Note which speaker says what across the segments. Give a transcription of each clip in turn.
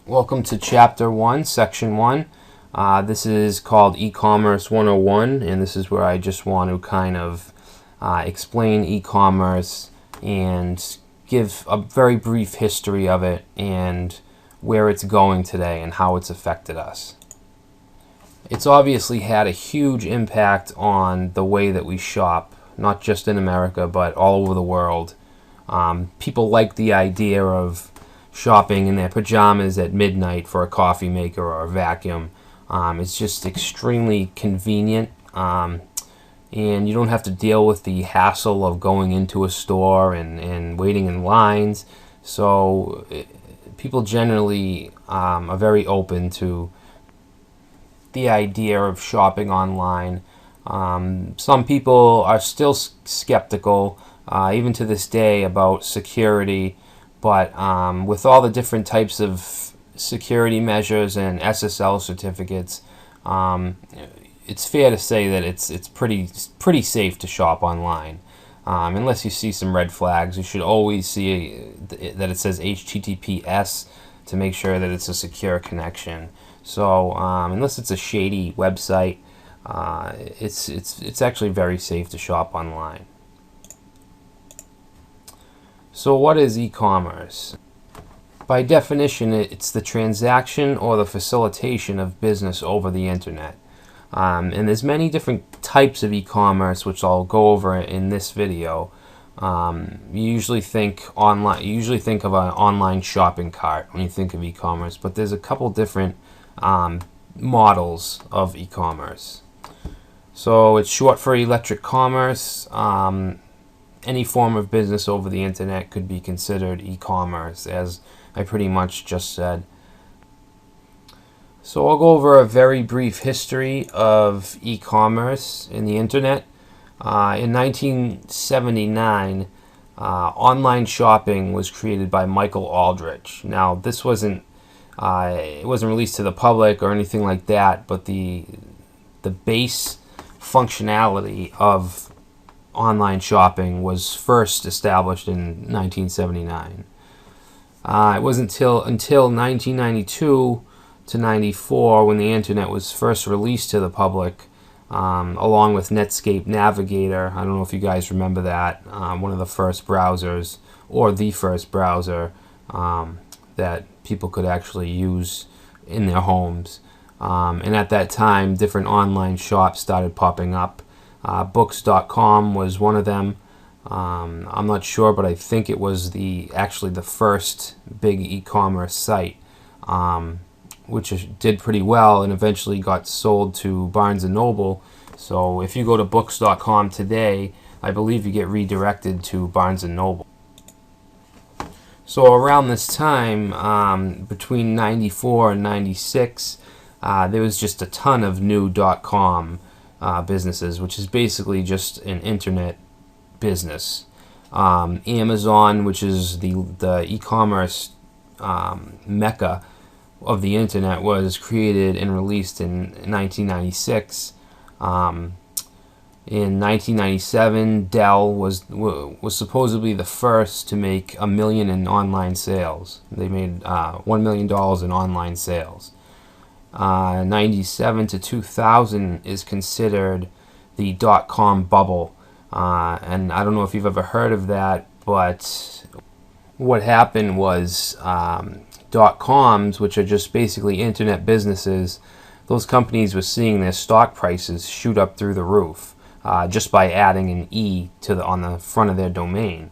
Speaker 1: Welcome to Chapter 1, Section 1. This is called E-commerce 101, and this is where I just want to kind of explain e-commerce and give a very brief history of it and where it's going today and how it's affected us. It's obviously had a huge impact on the way that we shop, not just in America, but all over the world. People like the idea of shopping in their pajamas at midnight for a coffee maker or a vacuum. It's just extremely convenient, and you don't have to deal with the hassle of going into a store and waiting in lines. So people generally are very open to the idea of shopping online. Some people are still skeptical, even to this day, about security. But with all the different types of security measures and SSL certificates, it's fair to say that it's pretty safe to shop online. Unless you see some red flags, you should always see that it says HTTPS to make sure that it's a secure connection. So unless it's a shady website, it's actually very safe to shop online. So what is e-commerce? By definition, it's the transaction or the facilitation of business over the internet. And there's many different types of e-commerce, which I'll go over in this video. You usually think online. You usually think of an online shopping cart when you think of e-commerce, but there's a couple different models of e-commerce. So it's short for electric commerce. Any form of business over the internet could be considered e-commerce, as I pretty much just said. So I'll go over a very brief history of e-commerce in the internet. In 1979, online shopping was created by Michael Aldrich. Now, this wasn't it wasn't released to the public or anything like that, but the base functionality of online shopping was first established in 1979. It wasn't until 1992 to 94 when the internet was first released to the public, along with Netscape Navigator. I don't know if you guys remember that, one of the first browsers, or the first browser that people could actually use in their homes. And at that time, different online shops started popping up. Books.com was one of them. I'm not sure, but I think it was actually the first big e-commerce site, which did pretty well and eventually got sold to Barnes & Noble. So if you go to Books.com today, I believe you get redirected to Barnes & Noble. So around this time, between 94 and 96, there was just a ton of new .com businesses, which is basically just an internet business. Amazon, which is the e-commerce mecca of the internet, was created and released in 1996. In 1997, Dell was supposedly the first to make $1 million in online sales. They made $1 million in online sales. 97 to 2000 is considered the .com bubble, and I don't know if you've ever heard of that, but what happened was .coms, which are just basically internet businesses, those companies were seeing their stock prices shoot up through the roof just by adding an E on the front of their domain,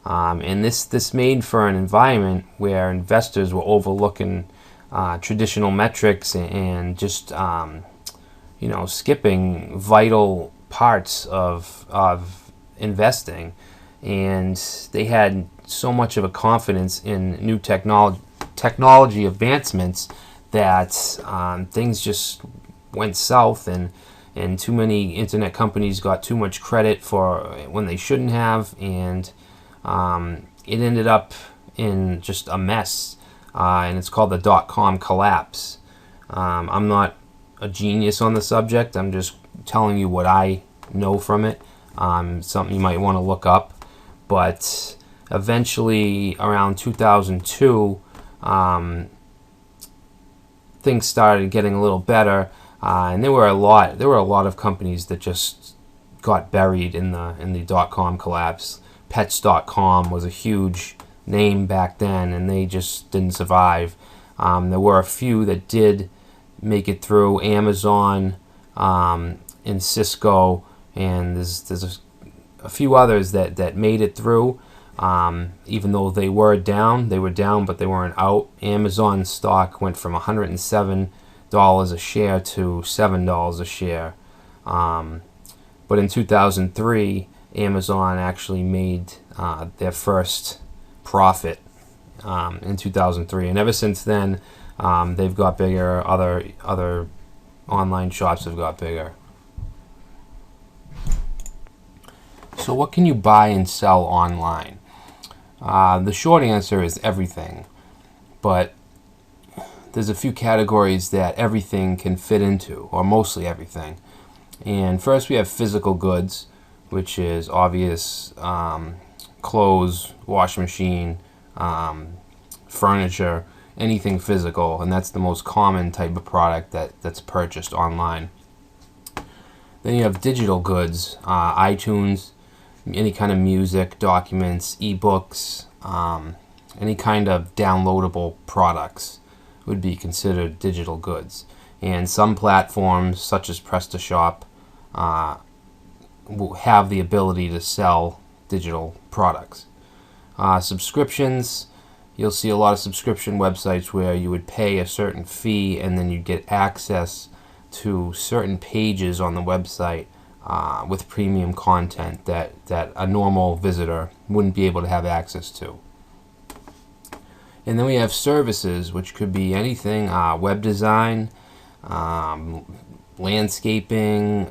Speaker 1: and this made for an environment where investors were overlooking traditional metrics and just skipping vital parts of investing, and they had so much of a confidence in new technology advancements that things just went south, and too many internet companies got too much credit for when they shouldn't have, and it ended up in just a mess. And it's called the .com collapse. I'm not a genius on the subject. I'm just telling you what I know from it. Something you might want to look up. But eventually, around 2002, things started getting a little better, and there were a lot of companies that just got buried in the .com collapse. Pets.com was a huge name back then, and they just didn't survive. There were a few that did make it through: Amazon, and Cisco, and there's a few others that made it through. Even though they were down, but they weren't out. Amazon stock went from $107 a share to $7 a share. But in 2003, Amazon actually made their first profit in 2003, and ever since then, they've got bigger. Other online shops have got bigger. So what can you buy and sell online? The short answer is everything, but there's a few categories that everything can fit into, or mostly everything. And first we have physical goods, which is obvious: clothes, washing machine, furniture, anything physical, and that's the most common type of product that's purchased online. Then you have digital goods: iTunes, any kind of music, documents, ebooks, any kind of downloadable products would be considered digital goods. And some platforms, such as PrestaShop, will have the ability to sell digital products. Subscriptions: you'll see a lot of subscription websites where you would pay a certain fee and then you'd get access to certain pages on the website with premium content that a normal visitor wouldn't be able to have access to. And then we have services, which could be anything: web design, landscaping,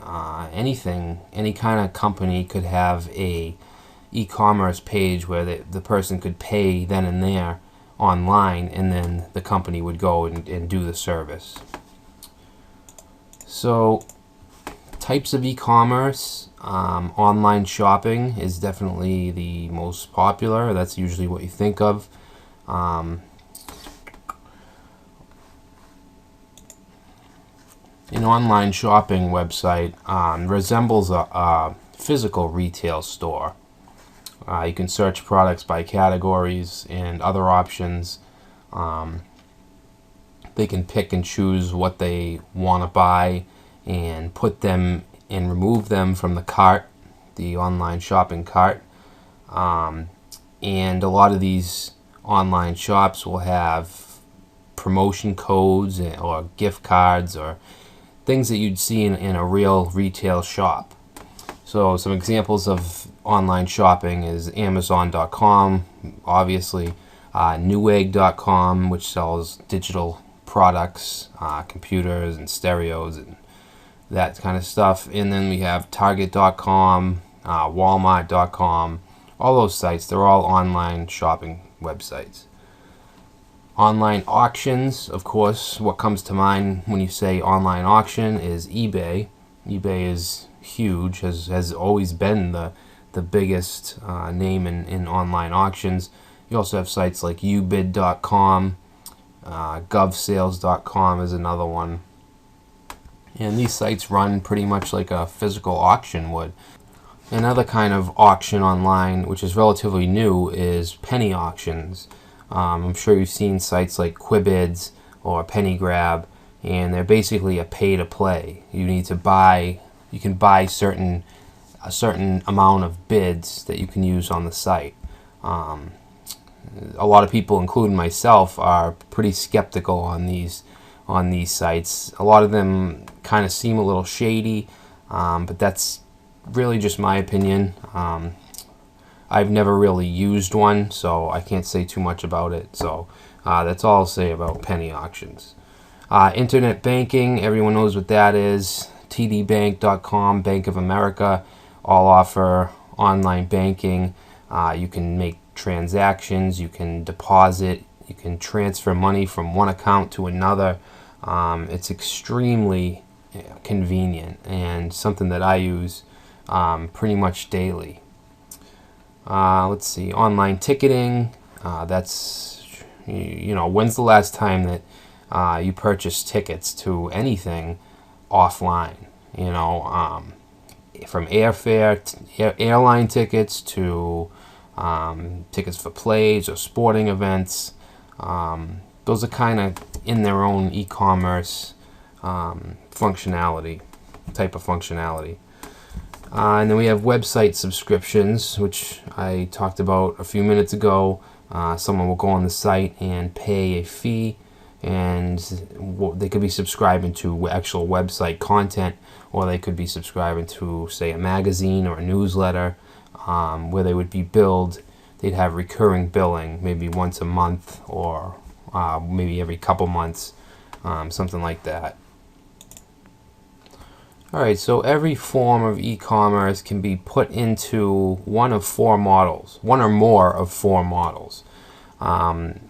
Speaker 1: anything. Any kind of company could have a e-commerce page where the person could pay then and there online, and then the company would go and do the service. So, types of e-commerce: online shopping is definitely the most popular. That's usually what you think of. An online shopping website resembles a physical retail store. You can search products by categories and other options. They can pick and choose what they want to buy and put them and remove them from the cart, the online shopping cart. And a lot of these online shops will have promotion codes or gift cards or things that you'd see in a real retail shop. So some examples of online shopping is Amazon.com, obviously, Newegg.com, which sells digital products, computers and stereos and that kind of stuff. And then we have Target.com, Walmart.com. All those sites, they're all online shopping websites. Online auctions, of course, what comes to mind when you say online auction is eBay. eBay is huge, has always been the biggest name in online auctions. You also have sites like ubid.com, govsales.com is another one. And these sites run pretty much like a physical auction would. Another kind of auction online, which is relatively new, is penny auctions. I'm sure you've seen sites like Quibids or Penny Grab, and they're basically a pay-to-play. You can buy a certain amount of bids that you can use on the site. A lot of people, including myself, are pretty skeptical on these sites. A lot of them kind of seem a little shady, but that's really just my opinion. I've never really used one, so I can't say too much about it. So that's all I'll say about penny auctions. Internet banking, everyone knows what that is. TDBank.com, Bank of America, all offer online banking. You can make transactions, you can deposit, you can transfer money from one account to another. It's extremely convenient and something that I use pretty much daily. Let's see, online ticketing. That's, when's the last time that you purchase tickets to anything offline. From airfare, airline tickets to tickets for plays or sporting events. Those are kind of in their own e-commerce type of functionality. And then we have website subscriptions, which I talked about a few minutes ago. Someone will go on the site and pay a fee, and they could be subscribing to actual website content, or they could be subscribing to, say, a magazine or a newsletter, where they would be billed. They'd have recurring billing, maybe once a month or maybe every couple months, something like that. Alright, so every form of e-commerce can be put into one of four models, one or more of four models.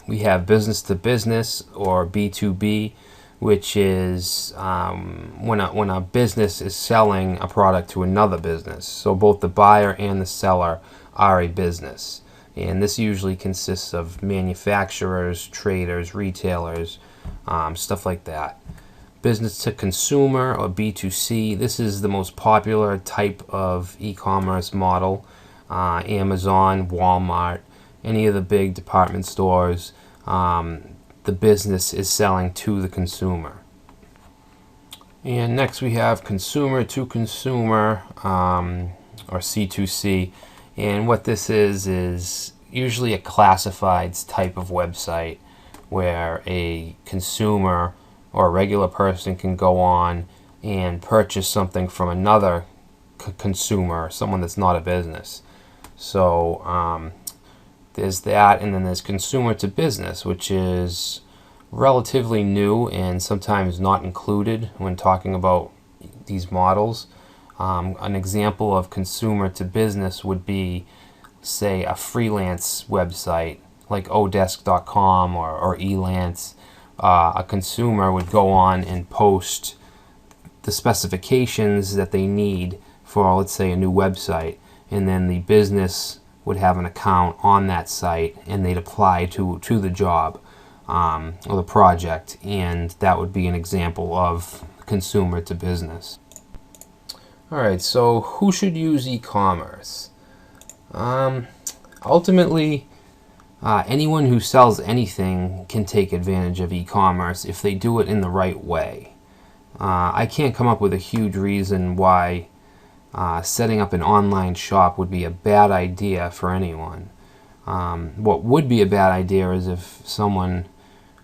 Speaker 1: We have business to business, or B2B, which is when a business is selling a product to another business. So both the buyer and the seller are a business. And this usually consists of manufacturers, traders, retailers, stuff like that. Business to consumer, or B2C, this is the most popular type of e-commerce model. Amazon, Walmart, any of the big department stores, the business is selling to the consumer. And next we have consumer to consumer, or C2C. And what this is usually a classifieds type of website where a consumer or a regular person can go on and purchase something from another consumer, someone that's not a business. So there's that, and then there's consumer to business, which is relatively new and sometimes not included when talking about these models. An example of consumer to business would be, say, a freelance website like odesk.com or Elance. A consumer would go on and post the specifications that they need for, let's say, a new website, and then the business would have an account on that site, and they'd apply to the job or the project, and that would be an example of consumer to business. Alright, so who should use e-commerce? Ultimately, anyone who sells anything can take advantage of e-commerce if they do it in the right way. I can't come up with a huge reason why setting up an online shop would be a bad idea for anyone. What would be a bad idea is if someone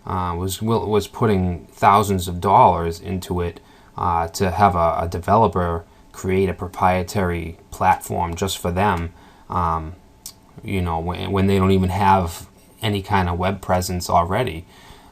Speaker 1: was putting thousands of dollars into it to have a developer create a proprietary platform just for them. When they don't even have any kind of web presence already,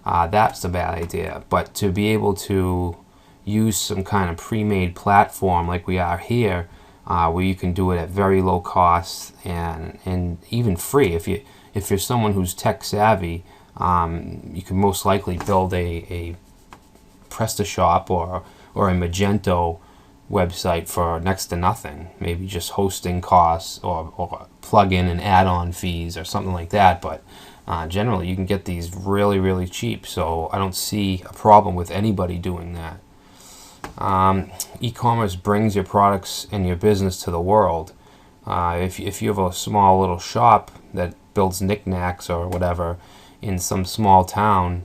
Speaker 1: that's a bad idea. But to be able to use some kind of pre-made platform like we are here, where you can do it at very low cost and even free. If you're someone who's tech savvy, you can most likely build a PrestaShop or a Magento website for next to nothing, maybe just hosting costs or plug-in and add-on fees or something like that. But generally you can get these really, really cheap, so I don't see a problem with anybody doing that. E-commerce brings your products and your business to the world. If you have a small little shop that builds knickknacks or whatever in some small town,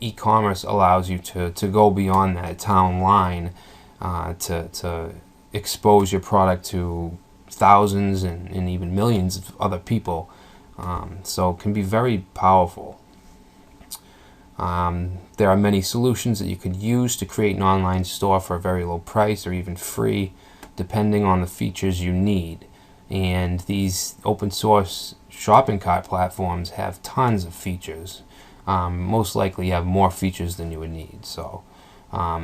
Speaker 1: e-commerce allows you to go beyond that town line, to expose your product to thousands and even millions of other people. So it can be very powerful. There are many solutions that you could use to create an online store for a very low price or even free, depending on the features you need. And these open source shopping cart platforms have tons of features. Most likely have more features than you would need. So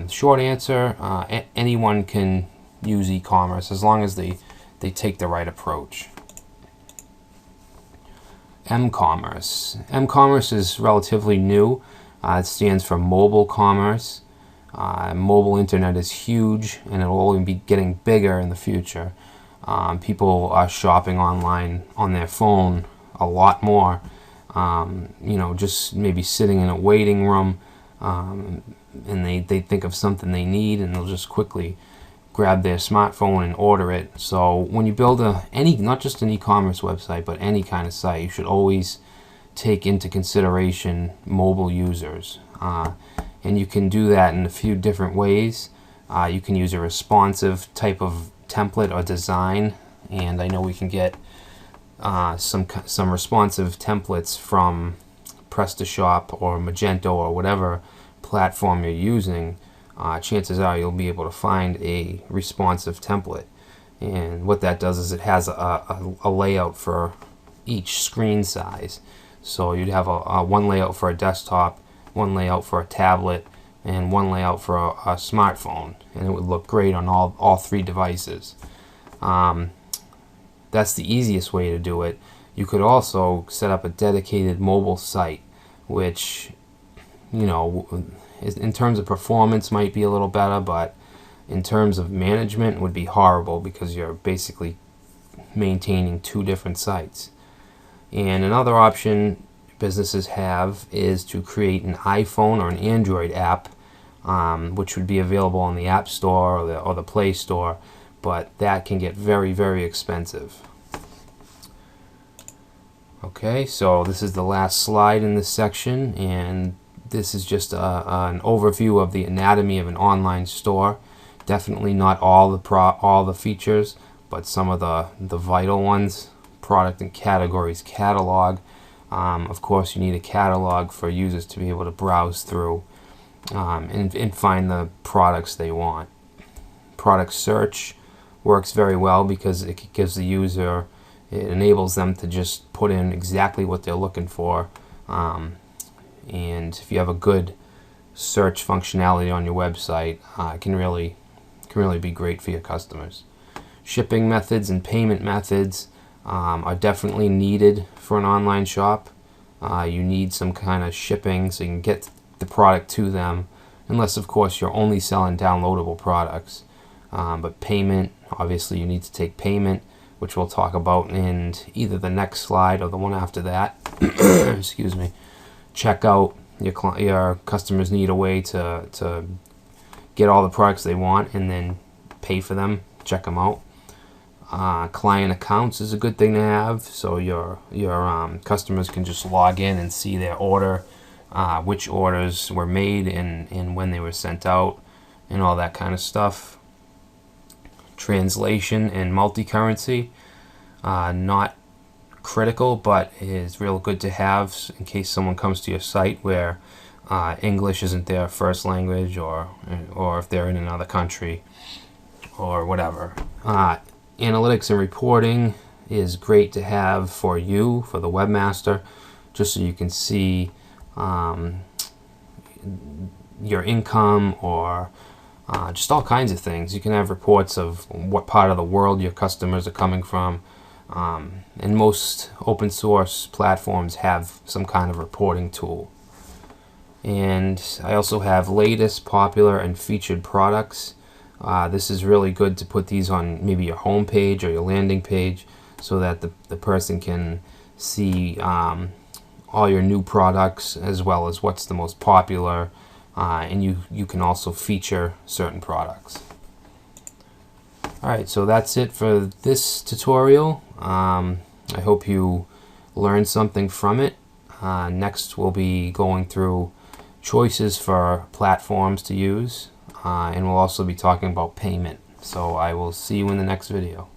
Speaker 1: short answer, anyone can use e-commerce as long as they take the right approach. M-commerce. M-commerce is relatively new. It stands for mobile commerce. Mobile internet is huge, and it will only be getting bigger in the future. People are shopping online on their phone a lot more. just maybe sitting in a waiting room, and they think of something they need, and they'll just quickly grab their smartphone and order it. So when you build not just an e-commerce website, but any kind of site, you should always take into consideration mobile users. And you can do that in a few different ways. You can use a responsive type of template or design, and I know we can get some responsive templates from PrestaShop or Magento or whatever platform you're using. Chances are you'll be able to find a responsive template, and what that does is it has a layout for each screen size. So you'd have one layout for a desktop, one layout for a tablet, and one layout for a smartphone, and it would look great on all three devices. That's the easiest way to do it. You could also set up a dedicated mobile site, which, in terms of performance might be a little better, but in terms of management would be horrible, because you're basically maintaining two different sites. And another option businesses have is to create an iPhone or an Android app, which would be available on the App Store or the Play Store, but that can get very, very expensive. Okay, so this is the last slide in this section, and this is just an overview of the anatomy of an online store. Definitely not all the features, but some of the vital ones. Product and categories catalog. Of course, you need a catalog for users to be able to browse through and find the products they want. Product search works very well because it gives the user, it enables them to just put in exactly what they're looking for. And if you have a good search functionality on your website, it can really be great for your customers. Shipping methods and payment methods are definitely needed for an online shop. You need some kind of shipping so you can get the product to them, unless of course you're only selling downloadable products. But payment, obviously you need to take payment, which we'll talk about in either the next slide or the one after that. Excuse me. Checkout, your customers need a way to get all the products they want and then pay for them, check them out. Client accounts is a good thing to have, so your customers can just log in and see their order, which orders were made and when they were sent out, and all that kind of stuff. Translation and multi-currency, not critical, but is real good to have in case someone comes to your site where English isn't their first language, or if they're in another country or whatever. Analytics and reporting is great to have for the webmaster, just so you can see your income or just all kinds of things. You can have reports of what part of the world your customers are coming from, and most open source platforms have some kind of reporting tool. And I also have latest, popular, and featured products. This is really good to put these on maybe your home page or your landing page, so that the person can see all your new products as well as what's the most popular, and you can also feature certain products. Alright, so that's it for this tutorial. I hope you learned something from it. Next we'll be going through choices for platforms to use. And we'll also be talking about payment. So I will see you in the next video.